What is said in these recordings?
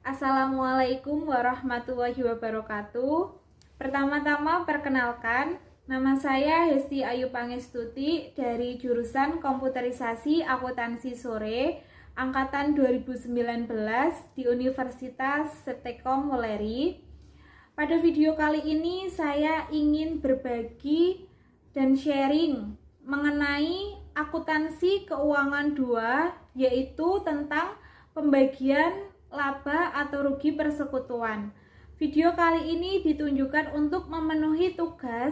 Assalamualaikum warahmatullahi wabarakatuh. Pertama-tama perkenalkan, nama saya Hesti Ayu Pangestuti dari jurusan Komputerisasi Akuntansi Sore angkatan 2019 di Universitas Septekom Weleri. Pada video kali ini saya ingin berbagi dan sharing mengenai akuntansi keuangan 2, yaitu tentang pembagian laba atau rugi persekutuan. Video kali ini ditunjukkan untuk memenuhi tugas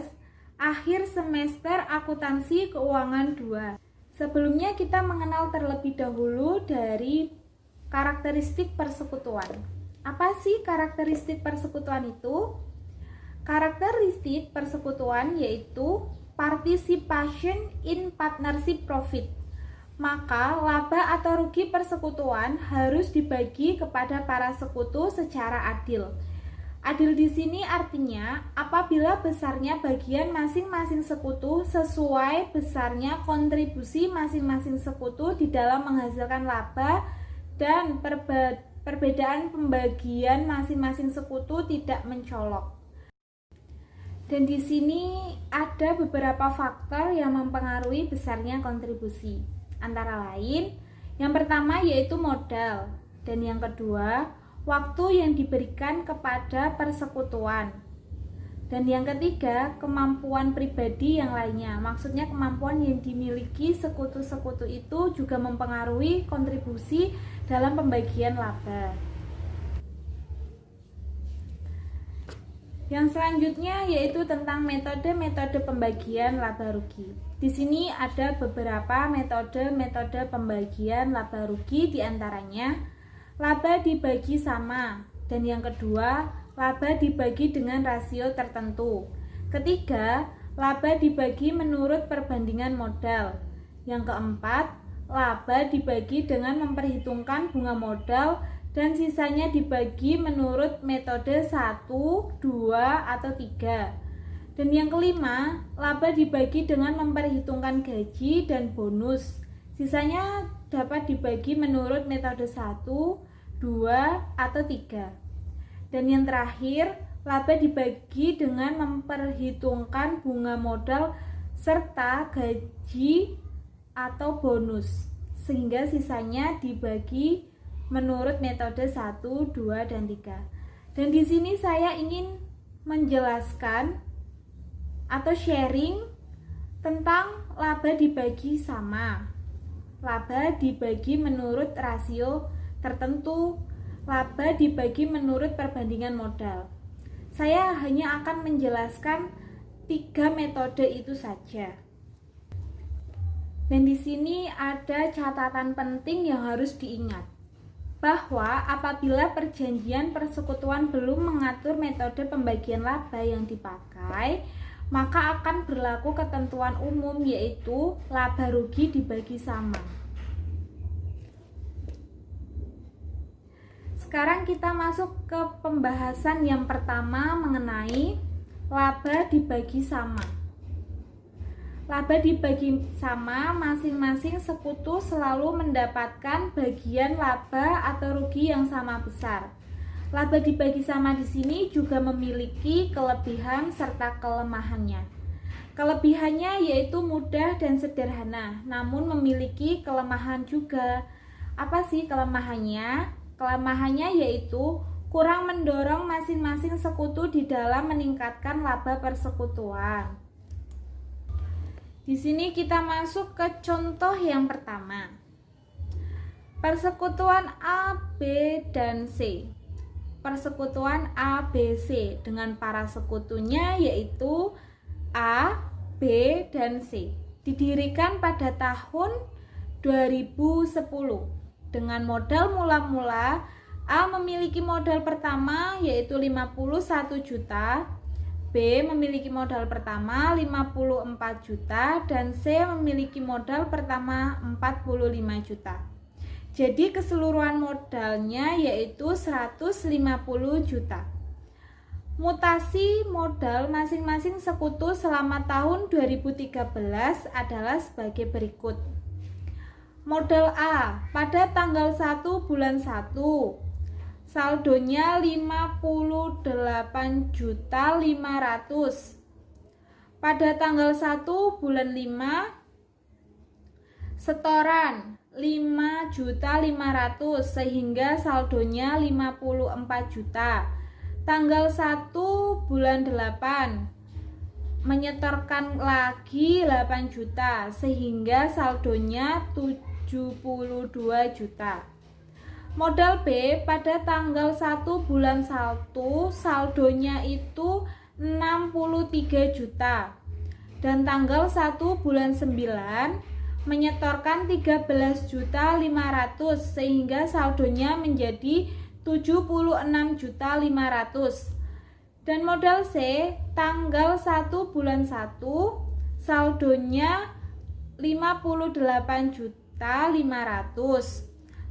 akhir semester akuntansi keuangan 2. Sebelumnya kita mengenal terlebih dahulu dari karakteristik persekutuan. Apa sih karakteristik persekutuan itu? Karakteristik persekutuan yaitu participation in partnership profit. Maka laba atau rugi persekutuan harus dibagi kepada para sekutu secara adil. Adil di sini artinya apabila besarnya bagian masing-masing sekutu sesuai besarnya kontribusi masing-masing sekutu di dalam menghasilkan laba dan perbedaan pembagian masing-masing sekutu tidak mencolok. Dan di sini ada beberapa faktor yang mempengaruhi besarnya kontribusi. Antara lain, yang pertama yaitu modal, dan yang kedua, waktu yang diberikan kepada persekutuan. Dan yang ketiga, kemampuan pribadi yang lainnya. Maksudnya kemampuan yang dimiliki sekutu-sekutu itu juga mempengaruhi kontribusi dalam pembagian laba. Yang selanjutnya yaitu tentang metode-metode pembagian laba rugi. Di sini ada beberapa metode pembagian laba rugi, diantaranya laba dibagi sama, dan yang kedua laba dibagi dengan rasio tertentu. Ketiga, laba dibagi menurut perbandingan modal. Yang keempat, laba dibagi dengan memperhitungkan bunga modal dan sisanya dibagi menurut metode 1, 2, atau 3. Dan yang kelima, laba dibagi dengan memperhitungkan gaji dan bonus. Sisanya dapat dibagi menurut metode 1, 2, atau 3. Dan yang terakhir, laba dibagi dengan memperhitungkan bunga modal serta gaji atau bonus. Sehingga sisanya dibagi menurut metode 1, 2, dan 3. Dan di sini saya ingin menjelaskan atau sharing tentang laba dibagi sama, laba dibagi menurut rasio tertentu, laba dibagi menurut perbandingan modal. Saya hanya akan menjelaskan 3 metode itu saja. Dan di sini ada catatan penting yang harus diingat, bahwa apabila perjanjian persekutuan belum mengatur metode pembagian laba yang dipakai, maka akan berlaku ketentuan umum yaitu laba rugi dibagi sama. Sekarang kita masuk ke pembahasan yang pertama mengenai laba dibagi sama. Laba dibagi sama, masing-masing sekutu selalu mendapatkan bagian laba atau rugi yang sama besar. Laba dibagi sama di sini juga memiliki kelebihan serta kelemahannya. Kelebihannya yaitu mudah dan sederhana, namun memiliki kelemahan juga. Apa sih kelemahannya? Kelemahannya yaitu kurang mendorong masing-masing sekutu di dalam meningkatkan laba persekutuan. Di sini kita masuk ke contoh yang pertama. Persekutuan A, B, dan C. Persekutuan A, B, C dengan para sekutunya yaitu A, B, dan C. Didirikan pada tahun 2010 dengan modal mula-mula. A memiliki modal pertama yaitu 51 juta, B memiliki modal pertama 54 juta, dan C memiliki modal pertama 45 juta. Jadi keseluruhan modalnya yaitu 150 juta. Mutasi modal masing-masing sekutu selama tahun 2013 adalah sebagai berikut. Modal A pada tanggal 1 bulan 1 saldonya 58.500.000. Pada tanggal 1 bulan 5 setoran 5.500.000 sehingga saldonya 54 juta. Tanggal 1 bulan 8 menyetorkan lagi 8 juta sehingga saldonya 72 juta. Modal B pada tanggal 1 bulan 1 saldonya itu 63 juta. Dan tanggal 1 bulan 9 menyetorkan 13.500.000 sehingga saldonya menjadi 76.500.000. Dan modal C tanggal 1 bulan 1 saldonya 58.500.000.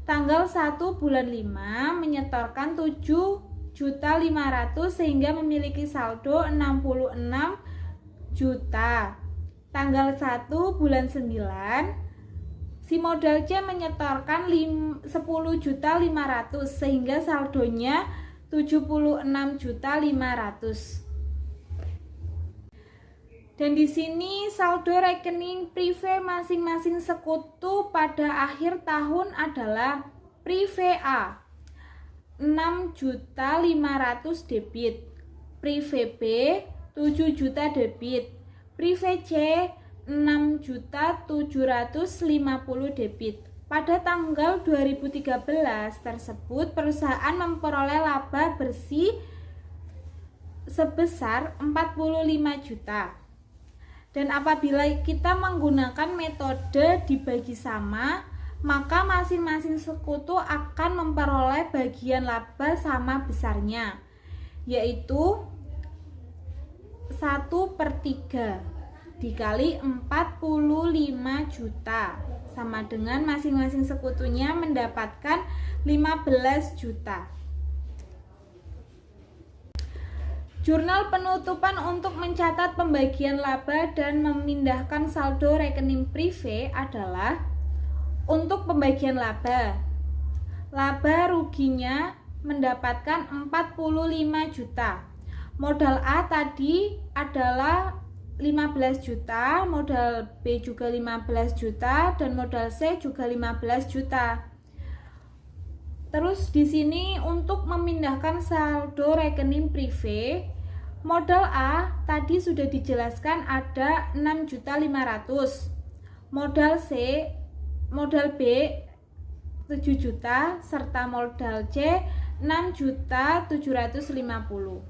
Tanggal 1 bulan 5 menyetorkan 7.500.000 sehingga memiliki saldo 66 juta. Tanggal 1 bulan 9 si modal C menyetorkan 10.500.000 sehingga saldonya 76.500.000. Dan di sini saldo rekening prive masing-masing sekutu pada akhir tahun adalah prive A 6.500.000 debit, prive B 7 juta debit, prive C 6.750.000 debit. Pada tanggal 2013 tersebut perusahaan memperoleh laba bersih sebesar 45 juta. Dan apabila kita menggunakan metode dibagi sama, maka masing-masing sekutu akan memperoleh bagian laba sama besarnya, yaitu 1/3 dikali 45 juta sama dengan masing-masing sekutunya mendapatkan 15 juta. Jurnal penutupan untuk mencatat pembagian laba dan memindahkan saldo rekening prive adalah untuk pembagian laba. Laba ruginya mendapatkan 45 juta. Modal A tadi adalah 15 juta, modal B juga 15 juta, dan modal C juga 15 juta. Terus di sini untuk memindahkan saldo rekening prive, modal A tadi sudah dijelaskan ada 6.500.000. Modal B 7 juta serta modal C 6.750.000.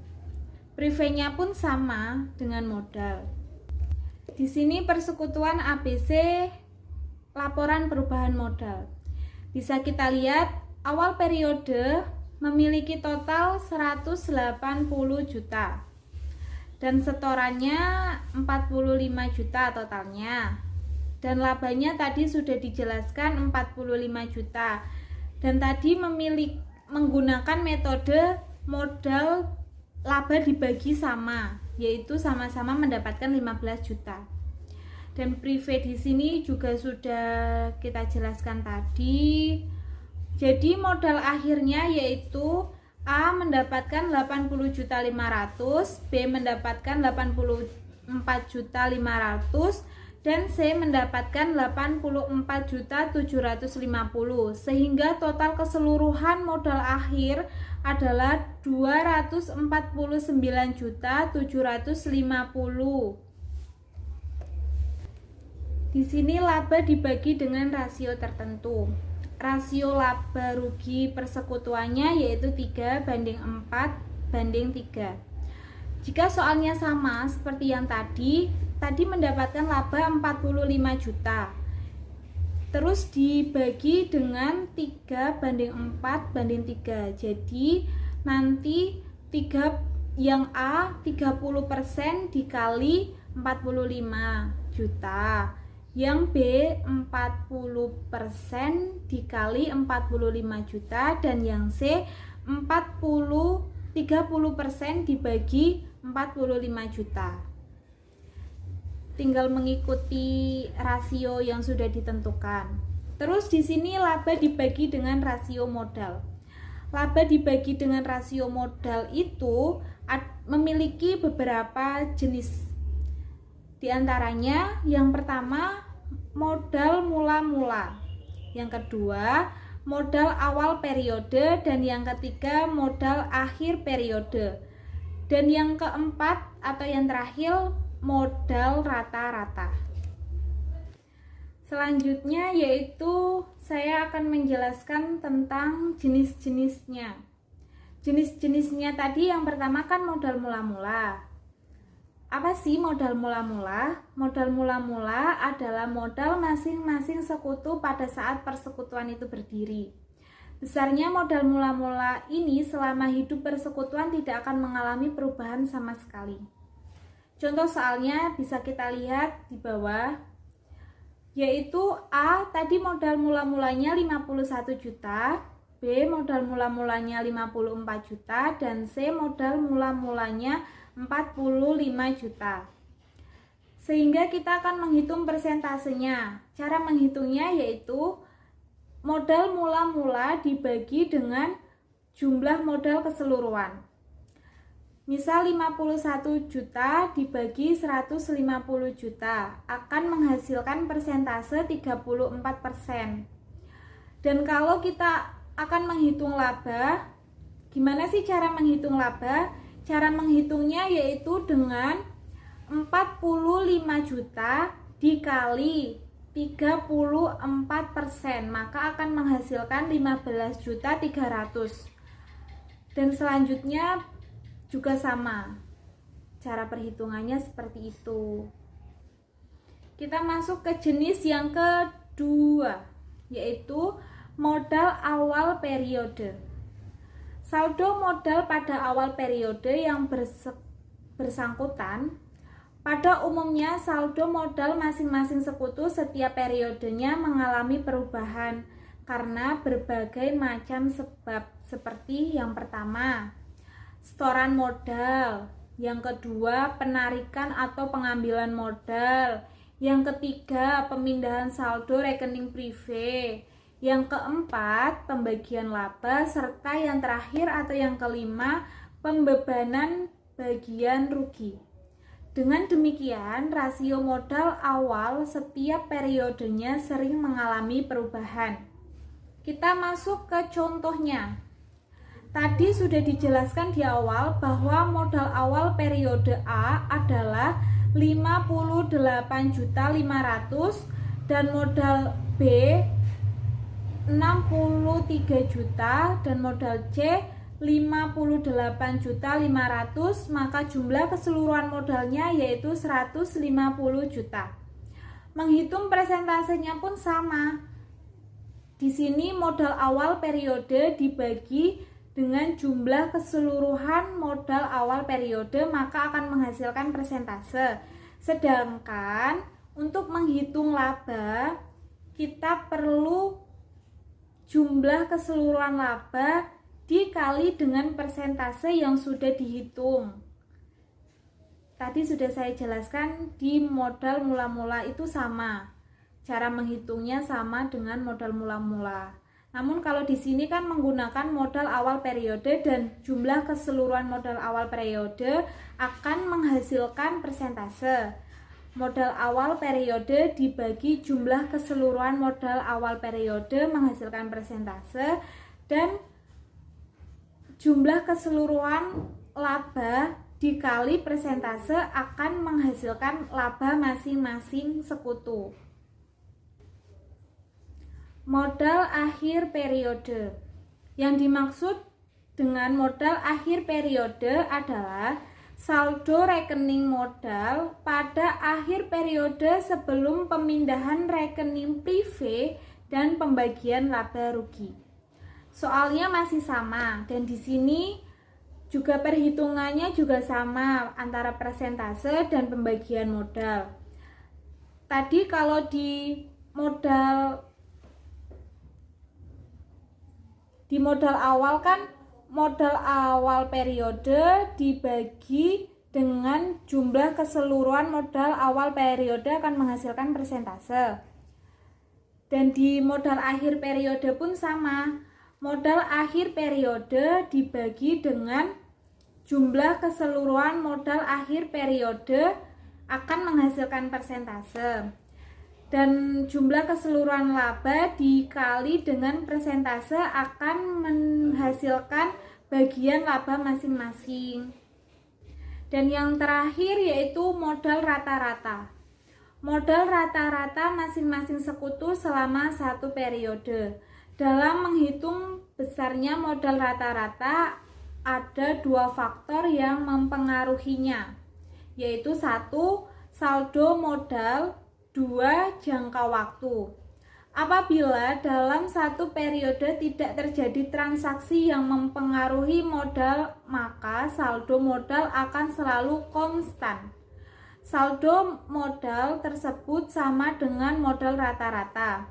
Privenya pun sama dengan modal. Di sini persekutuan ABC laporan perubahan modal. Bisa kita lihat awal periode memiliki total 180 juta dan setorannya 45 juta totalnya, dan labanya tadi sudah dijelaskan 45 juta, dan tadi menggunakan metode modal laba dibagi sama, yaitu sama-sama mendapatkan 15 juta. Dan prive di sini juga sudah kita jelaskan tadi. Jadi modal akhirnya yaitu A mendapatkan 80.500.000, B mendapatkan 84.500.000, dan C mendapatkan 84.750.000, sehingga total keseluruhan modal akhir adalah 249.750.000. Di sini laba dibagi dengan rasio tertentu. Rasio laba rugi persekutuannya yaitu 3:4:3. Jika soalnya sama seperti yang tadi mendapatkan laba 45 juta. Terus dibagi dengan 3:4:3. Jadi nanti yang A 30% dikali 45 juta. Yang B 40% dikali 45 juta, dan yang C 30% dibagi 45 juta. Tinggal mengikuti rasio yang sudah ditentukan. Terus di sini laba dibagi dengan rasio modal. laba dibagi dengan rasio modal itu memiliki beberapa jenis. Di antaranya yang pertama modal mula-mula, yang kedua modal awal periode, dan yang ketiga modal akhir periode, dan yang keempat atau yang terakhir modal rata-rata. Selanjutnya yaitu saya akan menjelaskan tentang jenis-jenisnya. Jenis-jenisnya tadi yang pertama kan modal mula-mula. Apa sih modal mula-mula? Modal mula-mula adalah modal masing-masing sekutu pada saat persekutuan itu berdiri. Besarnya modal mula-mula ini selama hidup persekutuan tidak akan mengalami perubahan sama sekali. Contoh soalnya bisa kita lihat di bawah, yaitu A tadi modal mula-mulanya 51 juta, B modal mula-mulanya 54 juta, dan C modal mula-mulanya 45 juta. Sehingga kita akan menghitung persentasenya. Cara menghitungnya yaitu modal mula-mula dibagi dengan jumlah modal keseluruhan. Misal 51 juta dibagi 150 juta akan menghasilkan persentase 34%. Dan kalau kita akan menghitung laba, gimana sih cara menghitung laba? Cara menghitungnya yaitu dengan 45 juta dikali 34%, maka akan menghasilkan 15.300.000. Dan selanjutnya juga sama, cara perhitungannya seperti itu. Kita masuk ke jenis yang kedua, yaitu modal awal periode. Saldo modal pada awal periode yang bersangkutan. Pada umumnya saldo modal masing-masing sekutu setiap periodenya mengalami perubahan karena berbagai macam sebab, seperti yang pertama, setoran modal, yang kedua penarikan atau pengambilan modal, yang ketiga pemindahan saldo rekening prive, yang keempat pembagian laba, serta yang terakhir atau yang kelima pembebanan bagian rugi. Dengan demikian rasio modal awal setiap periodenya sering mengalami perubahan. Kita masuk ke contohnya. Tadi sudah dijelaskan di awal bahwa modal awal periode A adalah 58.500.000 dan modal B 63 juta dan modal C 58.500.000, maka jumlah keseluruhan modalnya yaitu 150 juta. Menghitung persentasenya pun sama. Di sini modal awal periode dibagi dengan jumlah keseluruhan modal awal periode, maka akan menghasilkan persentase. Sedangkan untuk menghitung laba, kita perlu jumlah keseluruhan laba dikali dengan persentase yang sudah dihitung. Tadi sudah saya jelaskan di modal mula-mula itu sama. Cara menghitungnya sama dengan modal mula-mula. Namun kalau di sini kan menggunakan modal awal periode dan jumlah keseluruhan modal awal periode akan menghasilkan persentase. Modal awal periode dibagi jumlah keseluruhan modal awal periode menghasilkan persentase, dan jumlah keseluruhan laba dikali persentase akan menghasilkan laba masing-masing sekutu. Modal akhir periode. Yang dimaksud dengan modal akhir periode adalah saldo rekening modal pada akhir periode sebelum pemindahan rekening prive dan pembagian laba rugi. Soalnya masih sama, dan di sini juga perhitungannya juga sama antara persentase dan pembagian modal. Tadi kalau di modal awal kan modal awal periode dibagi dengan jumlah keseluruhan modal awal periode akan menghasilkan persentase. Dan di modal akhir periode pun sama. modal akhir periode dibagi dengan jumlah keseluruhan modal akhir periode akan menghasilkan persentase. Dan jumlah keseluruhan laba dikali dengan persentase akan menghasilkan bagian laba masing-masing. Dan yang terakhir yaitu modal rata-rata. Modal rata-rata masing-masing sekutu selama satu periode. Dalam menghitung besarnya modal rata-rata ada dua faktor yang mempengaruhinya, yaitu 1. Saldo modal, 2. Jangka waktu. Apabila dalam satu periode tidak terjadi transaksi yang mempengaruhi modal, maka saldo modal akan selalu konstan. Saldo modal tersebut sama dengan modal rata-rata.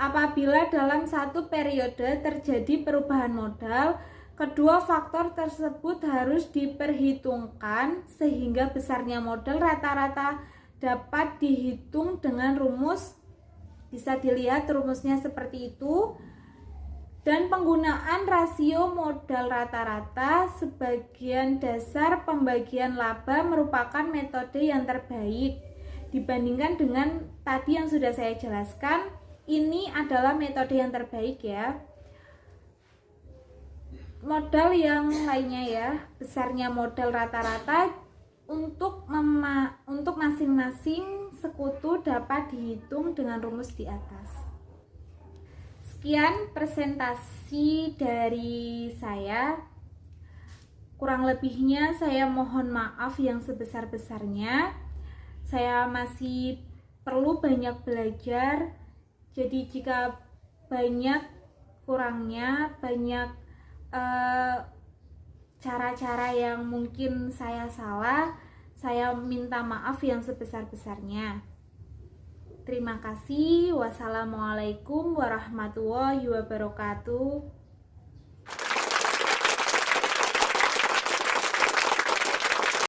Apabila dalam satu periode terjadi perubahan modal, kedua faktor tersebut harus diperhitungkan sehingga besarnya modal rata-rata dapat dihitung dengan rumus. Bisa dilihat rumusnya seperti itu. Dan penggunaan rasio modal rata-rata sebagian dasar pembagian laba merupakan metode yang terbaik dibandingkan dengan tadi yang sudah saya jelaskan. Ini adalah metode yang terbaik ya. Modal yang lainnya ya, besarnya modal rata-rata untuk masing-masing sekutu dapat dihitung dengan rumus di atas. Sekian presentasi dari saya. Kurang lebihnya saya mohon maaf yang sebesar-besarnya. Saya masih perlu banyak belajar. Jadi jika banyak kurangnya, banyak cara-cara yang mungkin saya salah, saya minta maaf yang sebesar-besarnya. Terima kasih. Wassalamualaikum warahmatullahi wabarakatuh.